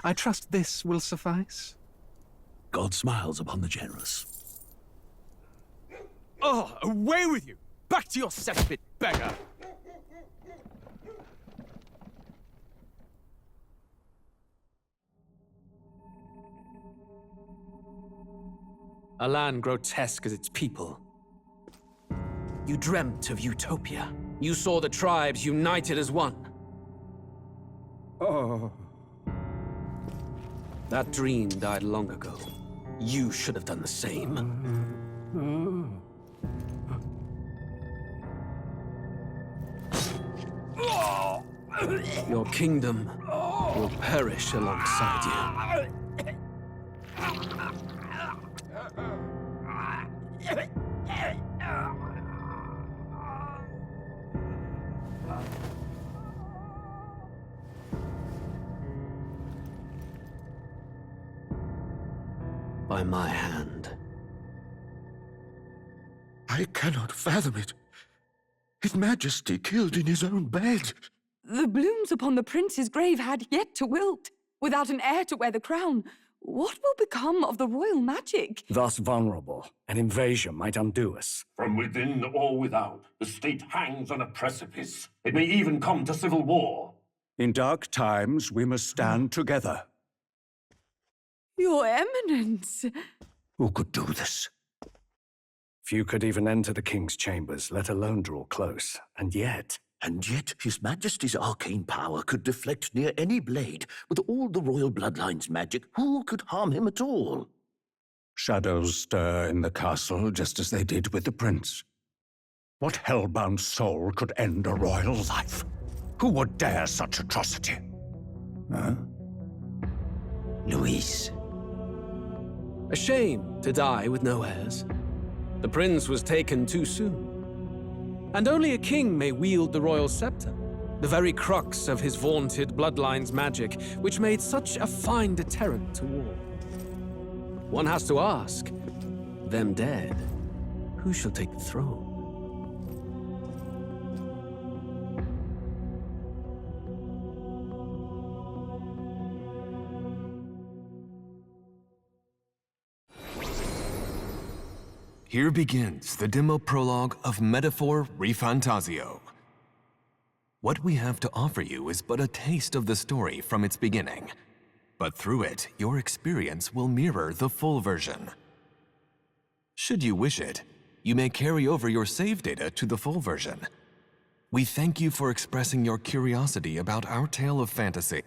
I trust this will suffice. God smiles upon the generous. Oh, away with you! Back to your cesspit, beggar! A land grotesque as its people. You dreamt of utopia. You saw the tribes united as one. Oh. That dream died long ago. You should have done the same. Your kingdom will perish alongside you. By my hand. I cannot fathom it. His Majesty killed in his own bed. The blooms upon the prince's grave had yet to wilt. Without an heir to wear the crown, what will become of the royal magic? Thus vulnerable, an invasion might undo us. From within or without, the state hangs on a precipice. It may even come to civil war. In dark times, we must stand together. Your Eminence! Who could do this? Few could even enter the king's chambers, let alone draw close. And yet His Majesty's arcane power could deflect near any blade. With all the royal bloodline's magic, who could harm him at all? shadows stir in the castle just as they did with the prince. What hellbound soul could end a royal life? Who would dare such atrocity? Huh? Louis. A shame to die with no heirs. The prince was taken too soon. And only a king may wield the royal scepter, the very crux of his vaunted bloodline's magic, which made such a fine deterrent to war. One has to ask, them dead, who shall take the throne? Here begins the demo prologue of Metaphor ReFantazio. What we have to offer you is but a taste of the story from its beginning, but through it, your experience will mirror the full version. Should you wish it, you may carry over your save data to the full version. We thank you for expressing your curiosity about our tale of fantasy.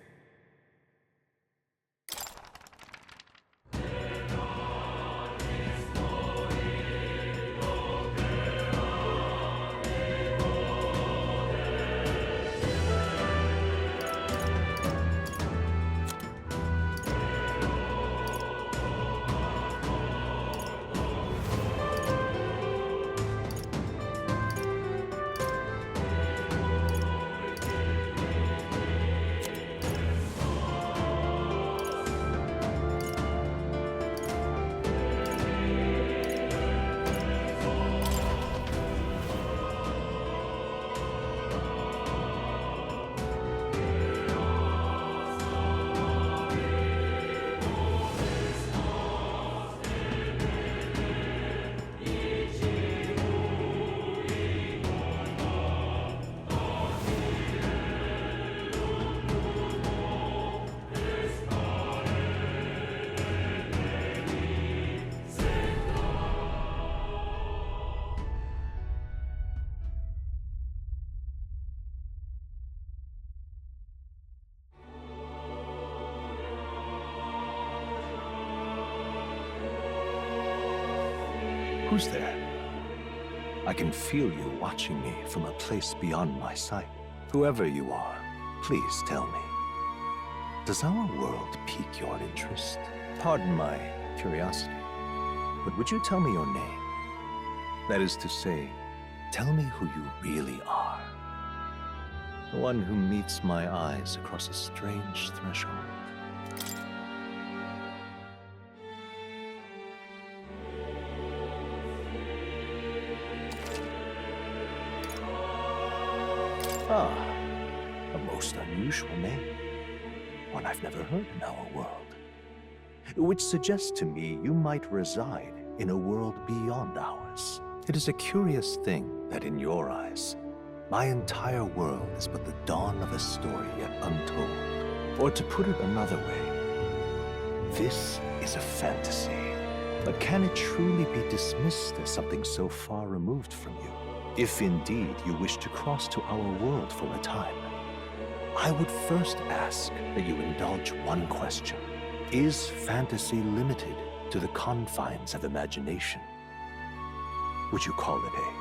Who's there? I can feel you watching me from a place beyond my sight. Whoever you are, please tell me. Does our world pique your interest? Pardon my curiosity, but would you tell me your name? That is to say, tell me who you really are. The one who meets my eyes across a strange threshold. Ah, a most unusual name. one I've never heard in our world. Which suggests to me you might reside in a world beyond ours. It is a curious thing that in your eyes, my entire world is but the dawn of a story yet untold. Or to put it another way, this is a fantasy. But can it truly be dismissed as something so far removed from you? If indeed you wish to cross to our world for a time, I would first ask that you indulge one question. Is fantasy limited to the confines of imagination? Would you call it a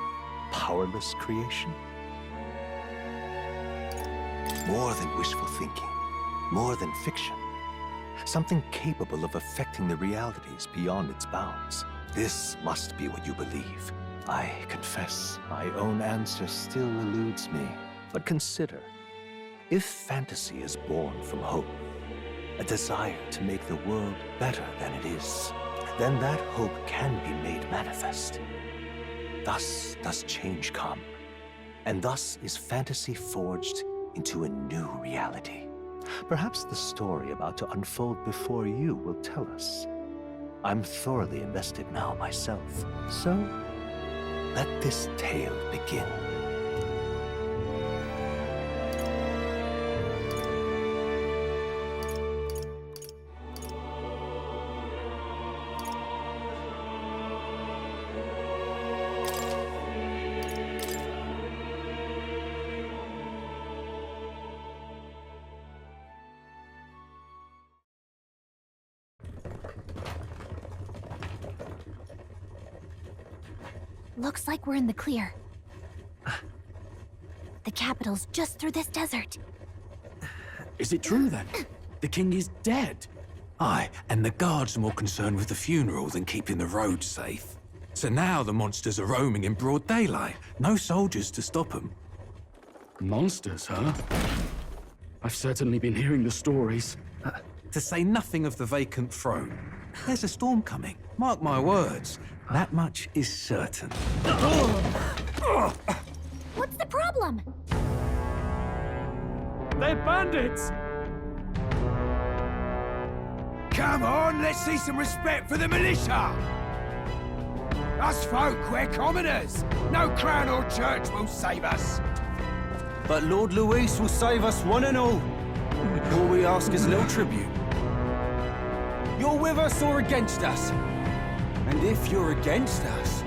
powerless creation? More than wishful thinking, more than fiction. Something capable of affecting the realities beyond its bounds. This must be what you believe. I confess, my own answer still eludes me. But consider, if fantasy is born from hope, a desire to make the world better than it is, then that hope can be made manifest. Thus does change come, and thus is fantasy forged into a new reality. Perhaps the story about to unfold before you will tell us. I'm thoroughly invested now myself, so let this tale begin. Looks like we're in the clear. The capital's just through this desert. Is it true then? The king is dead? Aye, and the guards are more concerned with the funeral than keeping the roads safe. So now the monsters are roaming in broad daylight. No soldiers to stop them. Monsters, huh? I've certainly been hearing the stories. To say nothing of the vacant throne. There's a storm coming, mark my words. That much is certain. What's the problem? They're bandits! Come on, let's see some respect for the militia! Us folk, we're commoners. No crown or church will save us. But Lord Louis will save us one and all. All we ask is a little tribute. You're with us or against us? And if you're against us...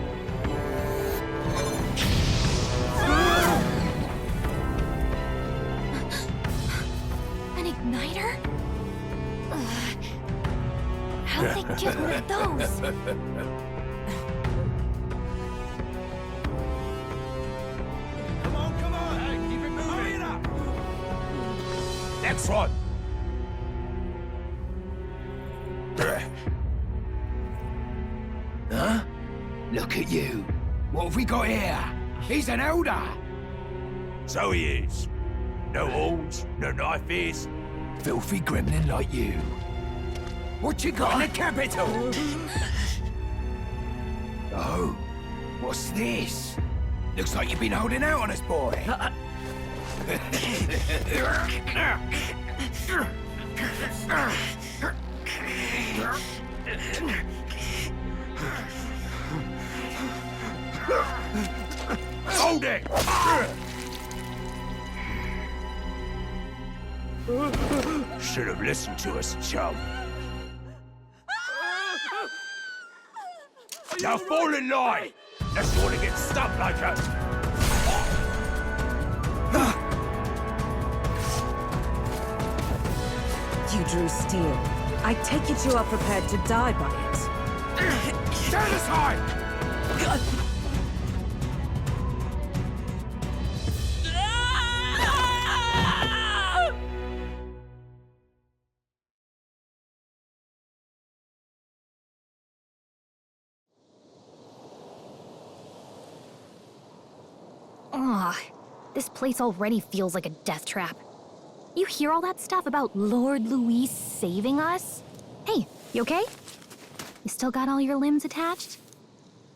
An igniter? How'd they get one of those? Come on, hey, keep it moving up! Next one! Huh? Look at you. What have we got here? He's an Elder. So he is. No horns, no knife is. Filthy gremlin like you. What you got in the capital? Oh, what's this? Looks like you've been holding out on us, boy. Hold it! Should have listened to us, chum. Now fall in line! Let's want to get stuck like us! You drew steel. I take it you are prepared to die by it. Stand aside! Ugh, this place already feels like a death trap. You hear all that stuff about Lord Louis saving us? Hey, you okay? You still got all your limbs attached?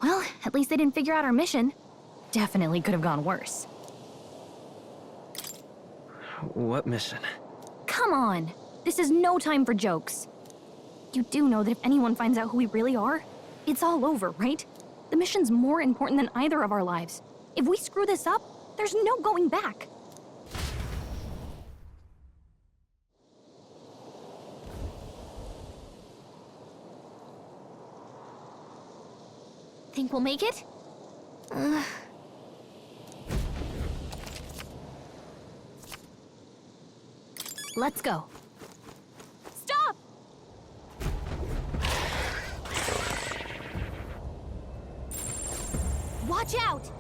Well, at least they didn't figure out our mission. Definitely could have gone worse. What mission? Come on, This is no time for jokes. You do know that if anyone finds out who we really are, it's all over, right? The mission's more important than either of our lives. If we screw this up, there's no going back. Think we'll make it? Let's go. Stop! Watch out!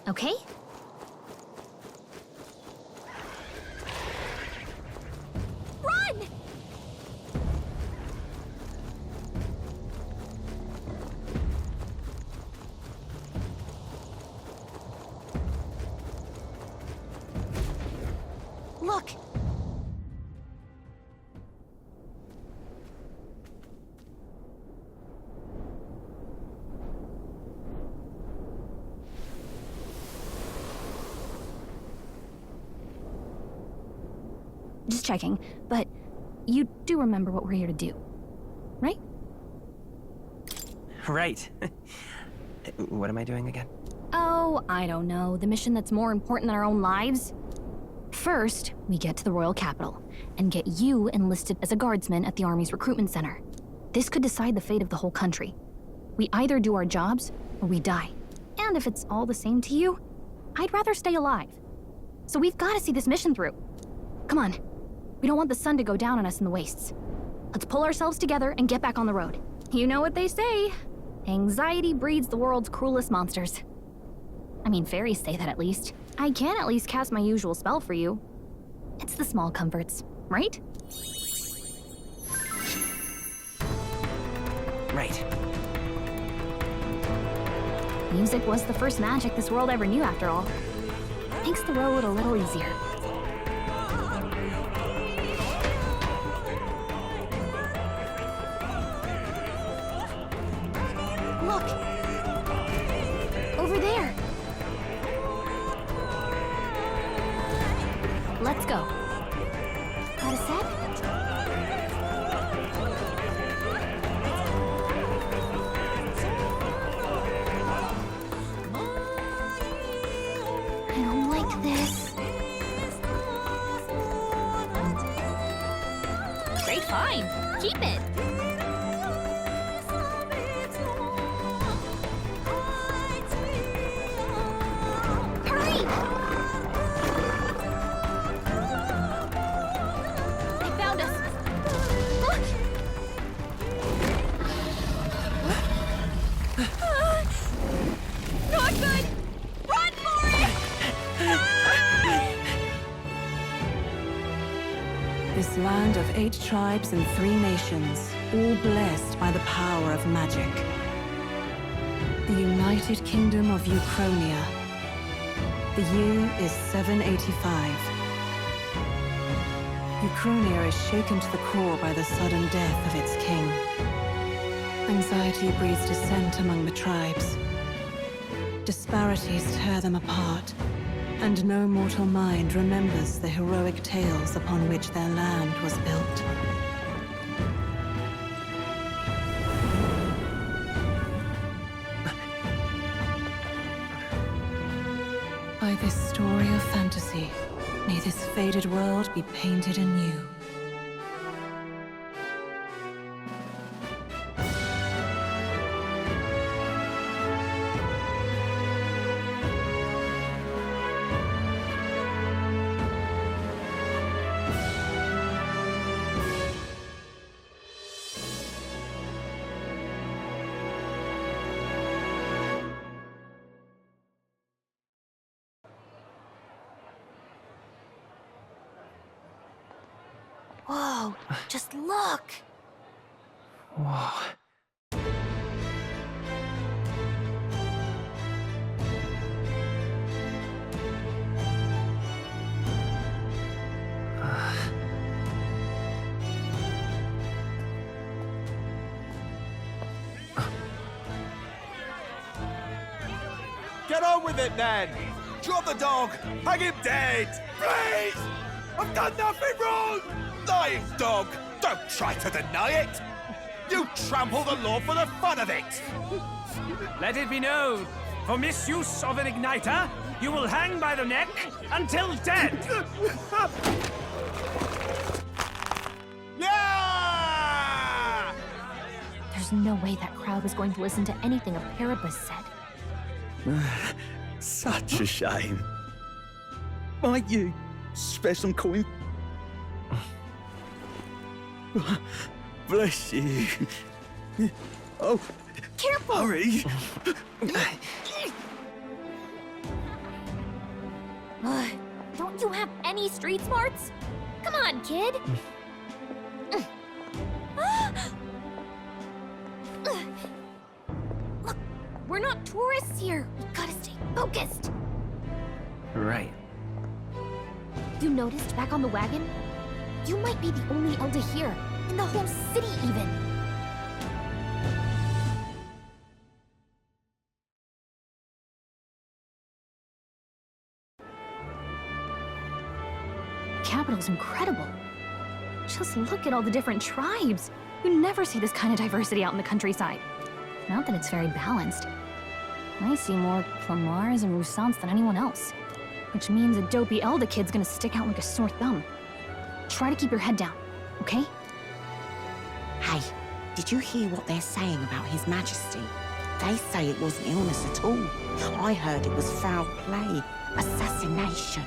Okay? Run! Look! Just checking, but you do remember what we're here to do, right? Right. What am I doing again? Oh, I don't know. The mission that's more important than our own lives? First, we get to the royal capital and get you enlisted as a guardsman at the army's recruitment center. This could decide the fate of the whole country. We either do our jobs or we die. And if it's all the same to you, I'd rather stay alive. So we've got to see this mission through. Come on. We don't want the sun to go down on us in the wastes. Let's pull ourselves together and get back on the road. You know what they say. Anxiety breeds the world's cruelest monsters. I mean, fairies say that at least. I can at least cast my usual spell for you. It's the small comforts, right? Right. Music was the first magic this world ever knew, after all. Makes the road a little easier. Look! Over there! Let's go. Got a set? I don't like this. Great find! Keep it! This land of 8 tribes and 3 nations, all blessed by the power of magic. The United Kingdom of Euchronia. The year is 785. Euchronia is shaken to the core by the sudden death of its king. Anxiety breeds dissent among the tribes. Disparities tear them apart, and no mortal mind remembers the heroic tales upon which their land was built. By this story of fantasy, may this faded world be painted anew. Whoa, just look! Whoa. get on with it then! Drop the dog! Hang him dead! Please! I've done nothing wrong! Lying dog! Don't try to deny it! You trample the law for the fun of it! Let it be known, for misuse of an igniter, you will hang by the neck until dead! Yeah! There's no way that crowd was going to listen to anything a Paribus said. Such a shame. Might you spare some coin? Bless you. Oh, careful! Hurry! Don't you have any street smarts? Come on, kid! Look, we're not tourists here. We gotta stay focused. Right. You noticed back on the wagon? You might be the only Elda here, in the whole city even. The capital's incredible. Just look at all the different tribes. You never see this kind of diversity out in the countryside. Not that it's very balanced. I see more Clamars and Roussants than anyone else. Which means a dopey Elda kid's gonna stick out like a sore thumb. Try to keep your head down, okay? Hey, did you hear what they're saying about His Majesty? They say it wasn't illness at all. I heard it was foul play, assassination.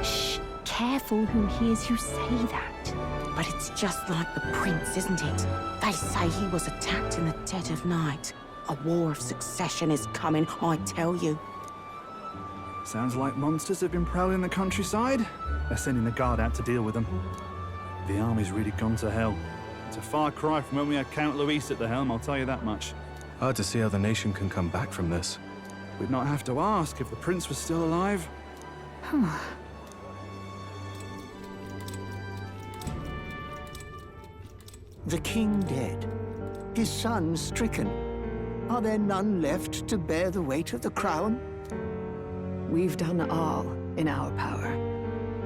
Shh, careful who hears you say that. But it's just like the prince, isn't it? They say he was attacked in the dead of night. A war of succession is coming, I tell you. Sounds like monsters have been prowling the countryside. They're sending the guard out to deal with them. The army's really gone to hell. It's a far cry from when we had Count Louis at the helm, I'll tell you that much. Hard to see how the nation can come back from this. We'd not have to ask if the prince was still alive. The king dead, his son stricken. Are there none left to bear the weight of the crown? We've done all in our power,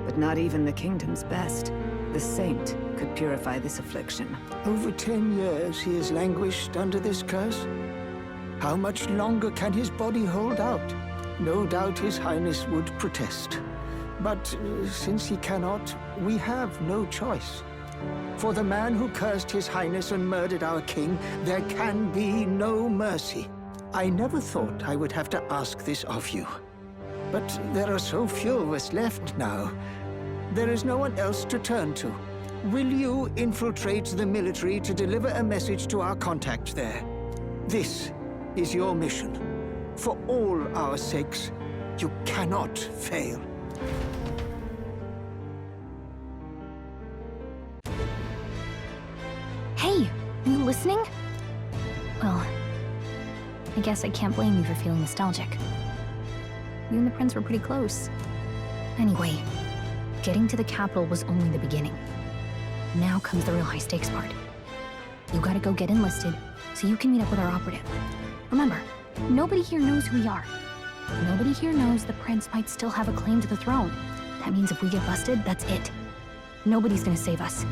but not even the kingdom's best. The saint could purify this affliction. Over 10 years he has languished under this curse. How much longer can his body hold out? No doubt his highness would protest. But since he cannot, we have no choice. For the man who cursed his highness and murdered our king, there can be no mercy. I never thought I would have to ask this of you. But there are so few of us left now. There is no one else to turn to. Will you infiltrate the military to deliver a message to our contact there? This is your mission. For all our sakes, you cannot fail. Hey, are you listening? Well, I guess I can't blame you for feeling nostalgic. You and the prince were pretty close. Anyway, getting to the capital was only the beginning. Now comes the real high-stakes part. You gotta go get enlisted, so you can meet up with our operative. Remember, nobody here knows who we are. Nobody here knows the prince might still have a claim to the throne. That means if we get busted, that's it. Nobody's gonna save us.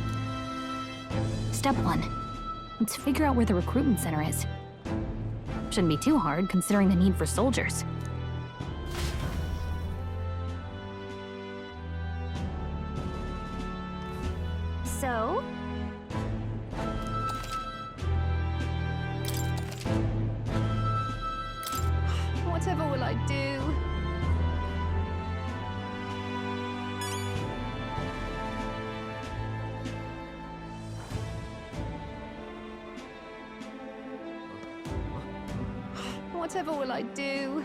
Step 1. Let's figure out where the recruitment center is. Shouldn't be too hard, considering the need for soldiers. So? Whatever will I do? Whatever will I do?